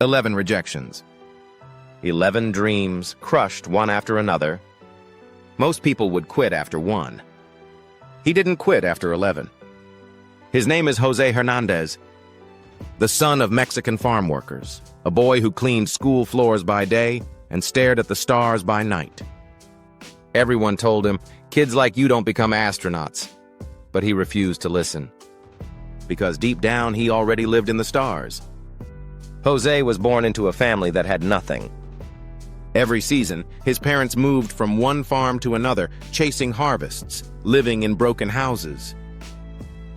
11 rejections. 11 dreams crushed one after another. Most people would quit after one. He didn't quit after 11. His name is Jose Hernandez, the son of Mexican farm workers, a boy who cleaned school floors by day and stared at the stars by night. Everyone told him, "Kids like you don't become astronauts." But he refused to listen, because deep down he already lived in the stars. Jose was born into a family that had nothing. Every season, his parents moved from one farm to another, chasing harvests, living in broken houses.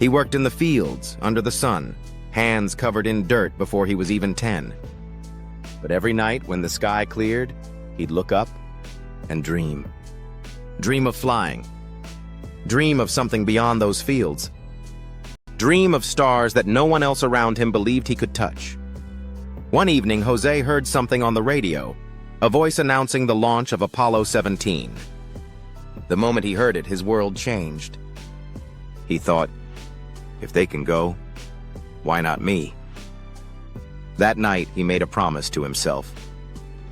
He worked in the fields, under the sun, hands covered in dirt before he was even 10. But every night when the sky cleared, he'd look up and dream. Dream of flying. Dream of something beyond those fields. Dream of stars that no one else around him believed he could touch. One evening, Jose heard something on the radio, a voice announcing the launch of Apollo 17. The moment he heard it, his world changed. He thought, if they can go, why not me? That night, he made a promise to himself.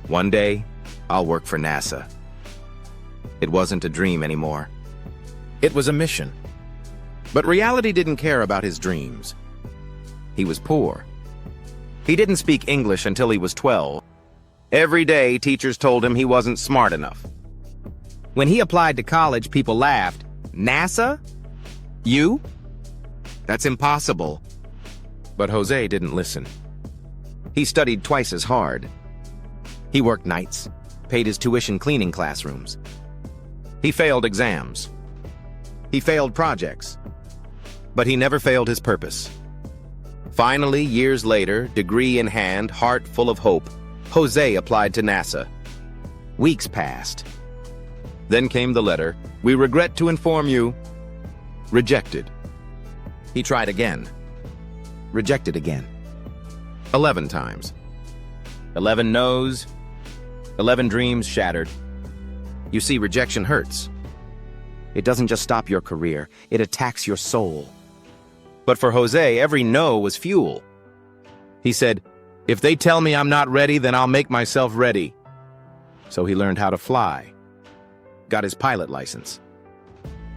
One day, I'll work for NASA. It wasn't a dream anymore. It was a mission. But reality didn't care about his dreams. He was poor. He didn't speak English until he was 12. Every day, teachers told him he wasn't smart enough. When he applied to college, people laughed. NASA? You? That's impossible. But Jose didn't listen. He studied twice as hard. He worked nights, paid his tuition cleaning classrooms. He failed exams. He failed projects. But he never failed his purpose. Finally, years later, degree in hand, heart full of hope, Jose applied to NASA. Weeks passed. Then came the letter, "We regret to inform you." Rejected. He tried again. Rejected again. 11 times. 11 no's. 11 dreams shattered. You see, rejection hurts. It doesn't just stop your career, it attacks your soul. But for Jose, every no was fuel. He said, "If they tell me I'm not ready, then I'll make myself ready." So he learned how to fly, got his pilot license,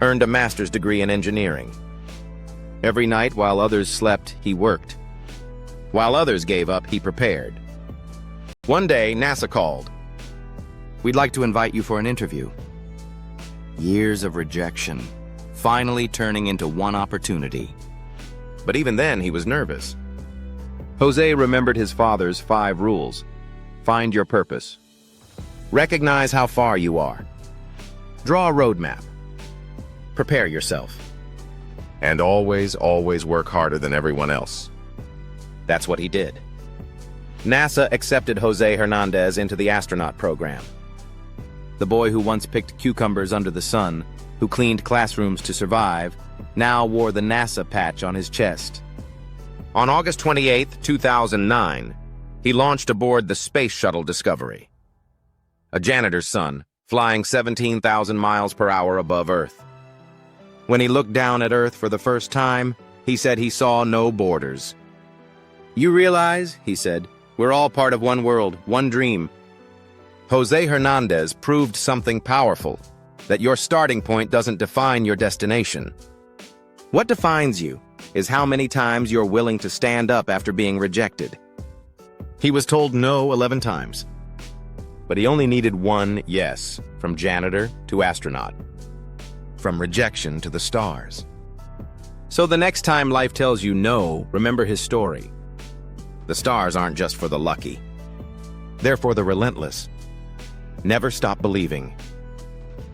earned a master's degree in engineering. Every night while others slept, he worked. While others gave up, he prepared. One day, NASA called. "We'd like to invite you for an interview." Years of rejection, finally turning into one opportunity. But even then, he was nervous. Jose remembered his father's 5 rules. Find your purpose. Recognize how far you are. Draw a roadmap. Prepare yourself. And always work harder than everyone else. That's what he did. NASA accepted Jose Hernandez into the astronaut program. The boy who once picked cucumbers under the sun, who cleaned classrooms to survive, now wore the NASA patch on his chest. On August 28, 2009, he launched aboard the Space Shuttle Discovery, a janitor's son, flying 17,000 miles per hour above Earth. When he looked down at Earth for the first time, he said he saw no borders. "You realize," he said, "we're all part of one world, one dream." Jose Hernandez proved something powerful, that your starting point doesn't define your destination. What defines you is how many times you're willing to stand up after being rejected. He was told no 11 times, but he only needed one yes, from janitor to astronaut, from rejection to the stars. So the next time life tells you no, remember his story. The stars aren't just for the lucky. They're for the relentless. Never stop believing.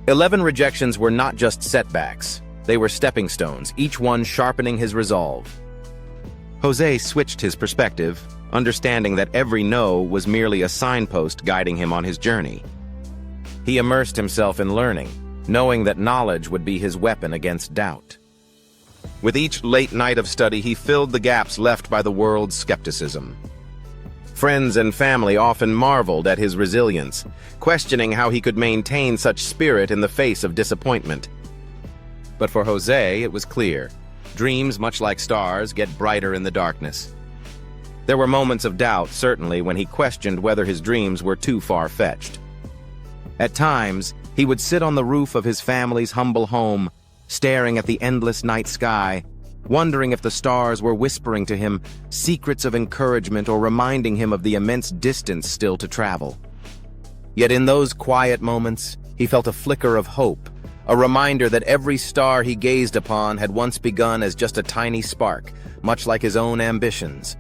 11 rejections were not just setbacks. They were stepping stones, each one sharpening his resolve. Jose switched his perspective, understanding that every no was merely a signpost guiding him on his journey. He immersed himself in learning, knowing that knowledge would be his weapon against doubt. With each late night of study, he filled the gaps left by the world's skepticism. Friends and family often marveled at his resilience, questioning how he could maintain such spirit in the face of disappointment. But for Jose, it was clear. Dreams, much like stars, get brighter in the darkness. There were moments of doubt, certainly, when he questioned whether his dreams were too far-fetched. At times, he would sit on the roof of his family's humble home, staring at the endless night sky, wondering if the stars were whispering to him secrets of encouragement or reminding him of the immense distance still to travel. Yet in those quiet moments, he felt a flicker of hope, a reminder that every star he gazed upon had once begun as just a tiny spark, much like his own ambitions.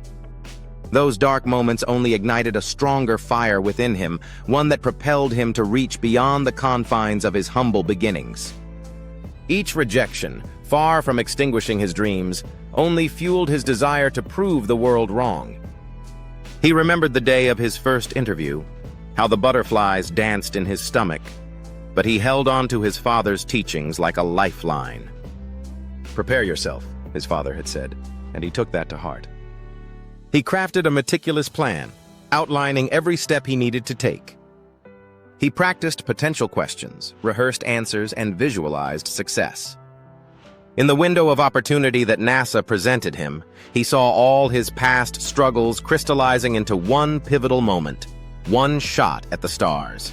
Those dark moments only ignited a stronger fire within him, one that propelled him to reach beyond the confines of his humble beginnings. Each rejection, far from extinguishing his dreams, only fueled his desire to prove the world wrong. He remembered the day of his first interview, how the butterflies danced in his stomach, but he held on to his father's teachings like a lifeline. "Prepare yourself," his father had said, and he took that to heart. He crafted a meticulous plan, outlining every step he needed to take. He practiced potential questions, rehearsed answers, and visualized success. In the window of opportunity that NASA presented him, he saw all his past struggles crystallizing into one pivotal moment, one shot at the stars.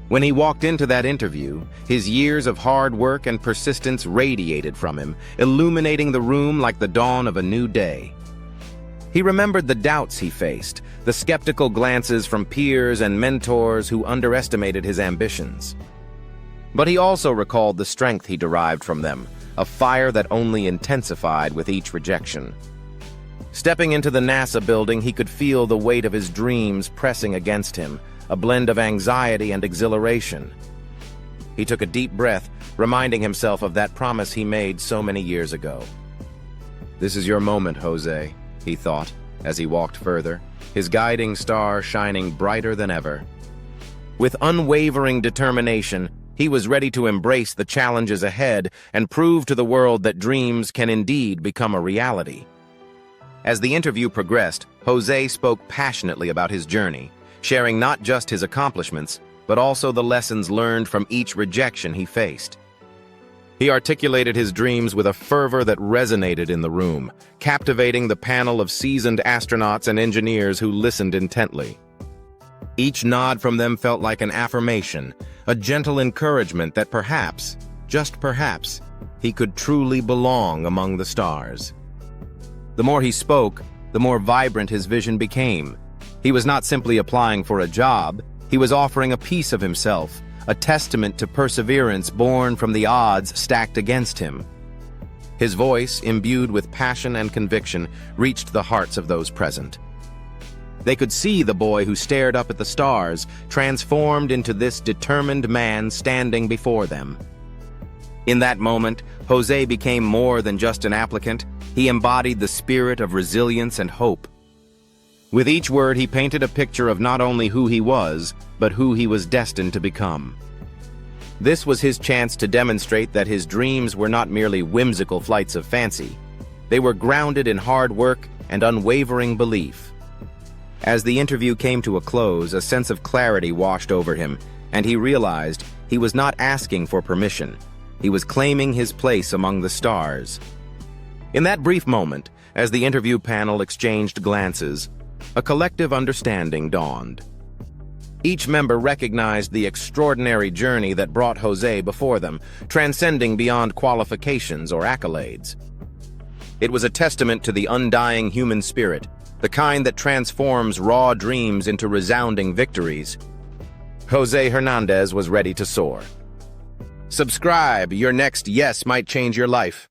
When he walked into that interview, his years of hard work and persistence radiated from him, illuminating the room like the dawn of a new day. He remembered the doubts he faced, the skeptical glances from peers and mentors who underestimated his ambitions. But he also recalled the strength he derived from them, a fire that only intensified with each rejection. Stepping into the NASA building, he could feel the weight of his dreams pressing against him, a blend of anxiety and exhilaration. He took a deep breath, reminding himself of that promise he made so many years ago. "This is your moment, Jose," he thought, as he walked further, his guiding star shining brighter than ever. With unwavering determination, he was ready to embrace the challenges ahead and prove to the world that dreams can indeed become a reality. As the interview progressed, Jose spoke passionately about his journey, sharing not just his accomplishments, but also the lessons learned from each rejection he faced. He articulated his dreams with a fervor that resonated in the room, captivating the panel of seasoned astronauts and engineers who listened intently. Each nod from them felt like an affirmation, a gentle encouragement that perhaps, just perhaps, he could truly belong among the stars. The more he spoke, the more vibrant his vision became. He was not simply applying for a job, he was offering a piece of himself, a testament to perseverance born from the odds stacked against him. His voice, imbued with passion and conviction, reached the hearts of those present. They could see the boy who stared up at the stars, transformed into this determined man standing before them. In that moment, Jose became more than just an applicant. He embodied the spirit of resilience and hope. With each word, he painted a picture of not only who he was, but who he was destined to become. This was his chance to demonstrate that his dreams were not merely whimsical flights of fancy. They were grounded in hard work and unwavering belief. As the interview came to a close, a sense of clarity washed over him, and he realized he was not asking for permission. He was claiming his place among the stars. In that brief moment, as the interview panel exchanged glances, a collective understanding dawned. Each member recognized the extraordinary journey that brought Jose before them, transcending beyond qualifications or accolades. It was a testament to the undying human spirit, the kind that transforms raw dreams into resounding victories. Jose Hernandez was ready to soar. Subscribe, your next yes might change your life.